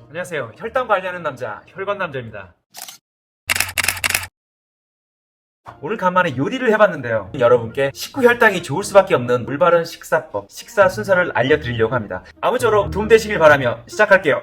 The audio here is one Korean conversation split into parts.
안녕하세요. 혈당 관리하는 남자, 혈관남자입니다. 오늘 간만에 요리를 해봤는데요. 여러분께 식후 혈당이 좋을 수밖에 없는 올바른 식사법, 식사 순서를 알려드리려고 합니다. 아무쪼록 도움되시길 바라며 시작할게요.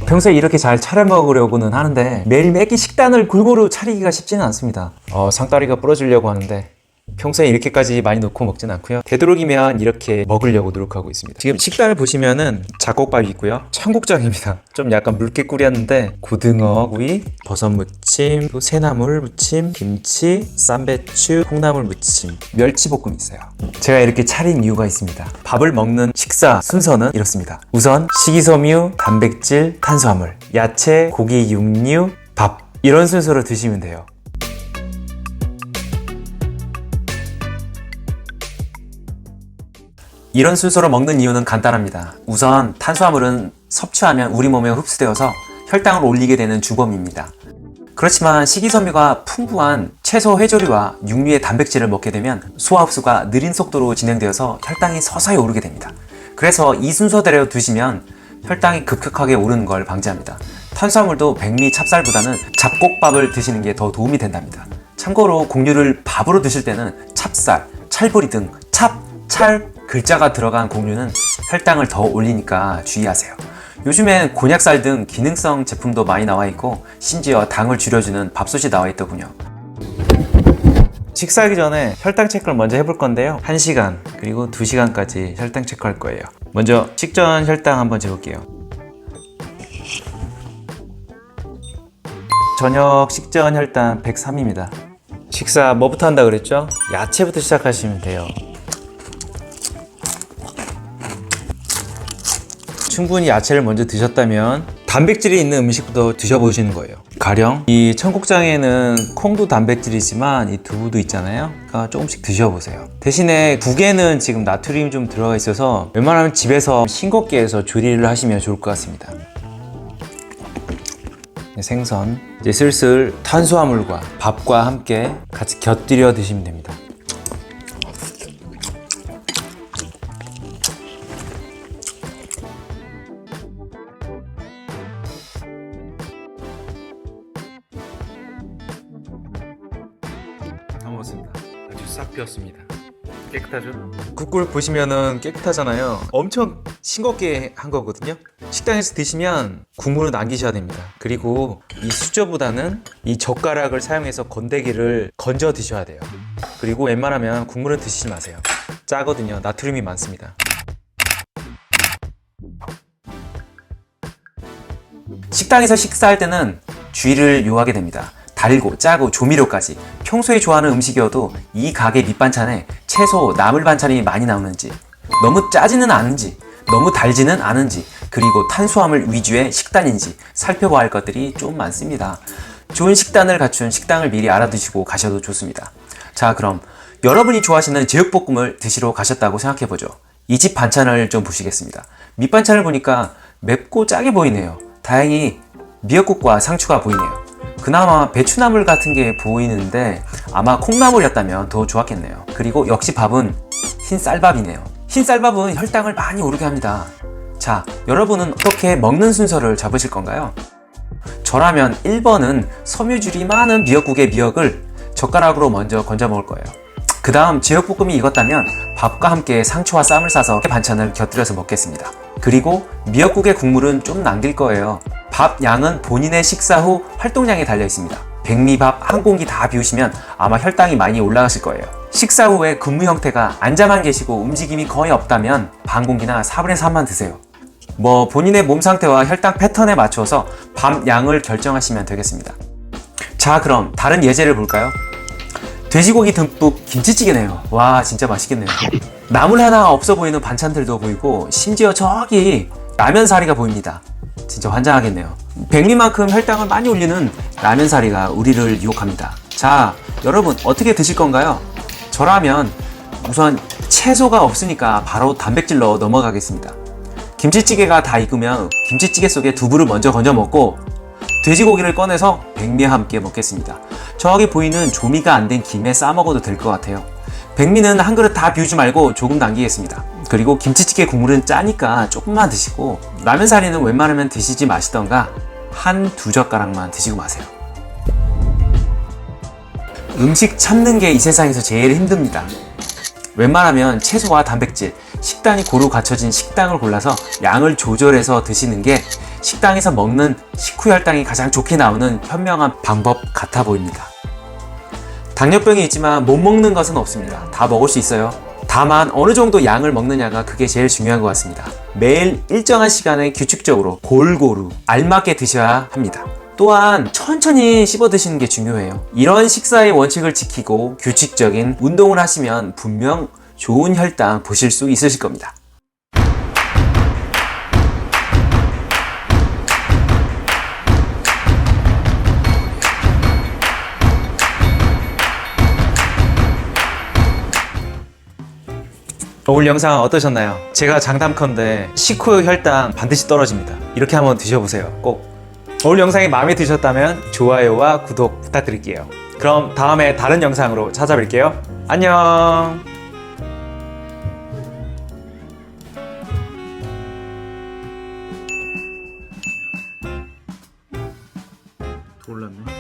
평소에 이렇게 잘 차려 먹으려고는 하는데 매일 매끼 식단을 골고루 차리기가 쉽지는 않습니다. 상다리가 부러지려고 하는데 평소에 이렇게까지 많이 넣고 먹진 않고요. 되도록이면 이렇게 먹으려고 노력하고 있습니다. 지금 식단을 보시면은 잡곡밥이 있고요. 청국장입니다. 좀 약간 묽게 끓였는데 고등어 구이, 버섯 무침, 또 새나물 무침, 김치, 쌈배추, 콩나물 무침, 멸치볶음이 있어요. 제가 이렇게 차린 이유가 있습니다. 밥을 먹는 식사 순서는 이렇습니다. 우선 식이섬유, 단백질, 탄수화물, 야채, 고기, 육류, 밥, 이런 순서로 드시면 돼요. 이런 순서로 먹는 이유는 간단합니다. 우선 탄수화물은 섭취하면 우리 몸에 흡수되어서 혈당을 올리게 되는 주범입니다. 그렇지만 식이섬유가 풍부한 채소 회조리와 육류의 단백질을 먹게 되면 소화 흡수가 느린 속도로 진행되어서 혈당이 서서히 오르게 됩니다. 그래서 이 순서대로 드시면 혈당이 급격하게 오르는 걸 방지합니다. 탄수화물도 백미, 찹쌀보다는 잡곡밥을 드시는 게 더 도움이 된답니다. 참고로 곡류를 밥으로 드실 때는 찹쌀, 찰보리 등 찰 글자가 들어간 곡류는 혈당을 더 올리니까 주의하세요. 요즘엔 곤약쌀 등 기능성 제품도 많이 나와 있고 심지어 당을 줄여주는 밥솥이 나와 있더군요. 식사하기 전에 혈당 체크를 먼저 해볼 건데요. 1시간 그리고 2시간까지 혈당 체크할 거예요. 먼저 식전 혈당 한번 재볼게요. 저녁 식전 혈당 103입니다. 식사 뭐부터 한다 그랬죠? 야채부터 시작하시면 돼요. 충분히 야채를 먼저 드셨다면 단백질이 있는 음식부터 드셔보시는 거예요. 가령 이 청국장에는 콩도 단백질이지만 이 두부도 있잖아요. 그러니까 조금씩 드셔보세요. 대신에 국에는 지금 나트륨이 좀 들어가 있어서 웬만하면 집에서 싱겁게 해서 조리를 하시면 좋을 것 같습니다. 생선 이제 슬슬 탄수화물과 밥과 함께 같이 곁들여 드시면 됩니다. 다 먹었습니다. 아주 싹 비었습니다. 깨끗하죠? 국물 보시면은 깨끗하잖아요. 엄청 싱겁게 한 거거든요. 식당에서 드시면 국물을 남기셔야 됩니다. 그리고 이 수저보다는 이 젓가락을 사용해서 건더기를 건져 드셔야 돼요. 그리고 웬만하면 국물을 드시지 마세요. 짜거든요. 나트륨이 많습니다. 식당에서 식사할 때는 주의를 요하게 됩니다. 달고 짜고 조미료까지 평소에 좋아하는 음식이어도 이 가게 밑반찬에 채소, 나물 반찬이 많이 나오는지, 너무 짜지는 않은지, 너무 달지는 않은지, 그리고 탄수화물 위주의 식단인지 살펴봐야 할 것들이 좀 많습니다. 좋은 식단을 갖춘 식당을 미리 알아두시고 가셔도 좋습니다. 자, 그럼 여러분이 좋아하시는 제육볶음을 드시러 가셨다고 생각해보죠. 이 집 반찬을 좀 보시겠습니다. 밑반찬을 보니까 맵고 짜게 보이네요. 다행히 미역국과 상추가 보이네요. 그나마 배추나물 같은 게 보이는데 아마 콩나물이었다면 더 좋았겠네요. 그리고 역시 밥은 흰 쌀밥이네요. 흰 쌀밥은 혈당을 많이 오르게 합니다. 자, 여러분은 어떻게 먹는 순서를 잡으실 건가요? 저라면 1번은 섬유질이 많은 미역국의 미역을 젓가락으로 먼저 건져 먹을 거예요. 그 다음 제육볶음이 익었다면 밥과 함께 상추와 쌈을 싸서 반찬을 곁들여서 먹겠습니다. 그리고 미역국의 국물은 좀 남길 거예요. 밥 양은 본인의 식사 후 활동량에 달려 있습니다. 백미밥 한 공기 다 비우시면 아마 혈당이 많이 올라가실 거예요. 식사 후에 근무 형태가 앉아만 계시고 움직임이 거의 없다면 반 공기나 4분의 3만 드세요. 본인의 몸 상태와 혈당 패턴에 맞춰서 밥 양을 결정하시면 되겠습니다. 자, 그럼 다른 예제를 볼까요? 돼지고기 듬뿍 김치찌개네요. 와, 진짜 맛있겠네요. 나물 하나 없어 보이는 반찬들도 보이고 심지어 저기 라면 사리가 보입니다. 진짜 환장하겠네요. 백미만큼 혈당을 많이 올리는 라면 사리가 우리를 유혹합니다. 자, 여러분 어떻게 드실 건가요? 저라면 우선 채소가 없으니까 바로 단백질로 넘어가겠습니다. 김치찌개가 다 익으면 김치찌개 속에 두부를 먼저 건져 먹고 돼지고기를 꺼내서 백미와 함께 먹겠습니다. 저기 보이는 조미가 안 된 김에 싸 먹어도 될 것 같아요. 백미는 한 그릇 다 비우지 말고 조금 남기겠습니다. 그리고 김치찌개 국물은 짜니까 조금만 드시고 라면 사리는 웬만하면 드시지 마시던가 한 두 젓가락만 드시고 마세요. 음식 참는 게 이 세상에서 제일 힘듭니다. 웬만하면 채소와 단백질, 식단이 고루 갖춰진 식당을 골라서 양을 조절해서 드시는 게 식당에서 먹는 식후 혈당이 가장 좋게 나오는 현명한 방법 같아 보입니다. 당뇨병이 있지만 못 먹는 것은 없습니다. 다 먹을 수 있어요. 다만 어느 정도 양을 먹느냐가 그게 제일 중요한 것 같습니다. 매일 일정한 시간에 규칙적으로 골고루 알맞게 드셔야 합니다. 또한 천천히 씹어 드시는 게 중요해요. 이런 식사의 원칙을 지키고 규칙적인 운동을 하시면 분명 좋은 혈당 보실 수 있으실 겁니다. 오늘 영상 어떠셨나요? 제가 장담컨대 식후 혈당 반드시 떨어집니다. 이렇게 한번 드셔보세요. 꼭. 오늘 영상이 마음에 드셨다면 좋아요와 구독 부탁드릴게요. 그럼 다음에 다른 영상으로 찾아뵐게요. 안녕. 졸랐네.